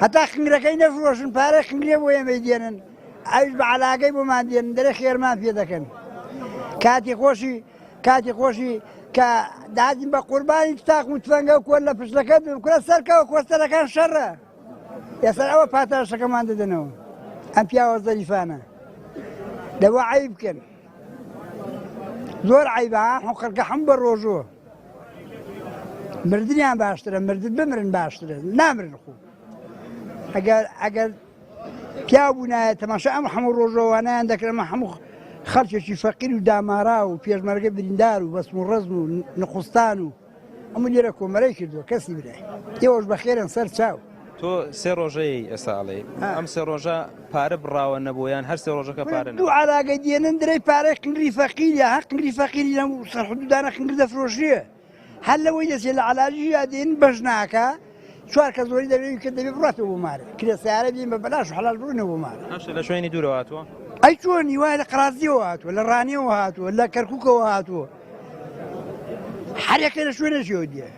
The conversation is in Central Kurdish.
هەتا خنگرەکەی نەفرۆشن پارەی خنگرێ بۆ ئێمەی دێنن ئەوش بە عەلاقەی بۆمان دێنن دەرێ خێرمان پێ دەکەن کاتی خۆشی کە دادین بە قوربانی تاق و تفەنگە و کۆل لە پشتەکە کورە سەرکەوە کۆستەرەکان شەڕە ئێستا ئەوە پاتاشەکەمان دەدەنەوە ئەم پیاوە زەریفانە دەوا عەیب بکەن زۆر عەیبە خەڵکە هەموو بە ڕۆژۆ مردنیان باشترە مردن بمرن باشترە نامرن خۆ ئەگەر پیاو بوونایە تەماشا ئەم هەموو ڕۆژەوانیان دەکرێمە هەموو خەڵکێکی فەقیر و دامارا و پێشمەرگە بریندار و بەسم و ڕەزم و نخستان و ئەموو لێرە کۆمەرەی کردووە کەسی برای ئێوەش بەخێرن سەر چاو تۆ سێ ڕۆژەی ئێستاڵێ ئەم سێ ڕۆژە پارە بڕاوە نەبوویان هەر سێ ڕۆژەکە پارە دوو عەلاقەی دێنن درەی پارەی قنگری فەقیرە هەر قنگری فەقیری لەم سەرحدودانە قنگر دەفرۆشیە هەر لەوەی دەچێت لە عەلاجی دێن بەش ناکە چوار کە زۆری دەبێت کە دەبێت بڕاتەوە بۆ مارە کرێسیارە بین بە بەلاش و حەلال بڕونەوە بۆ مارە لە شوێنی دوورەوە هاتووە ئەی چۆنی وایە لە قەرازیەوە هاتووە لە ڕانیەوە هاتووە لە کەرکووکەوە هاتووە هەر یەکێ لە شوێنەشیەوە دیە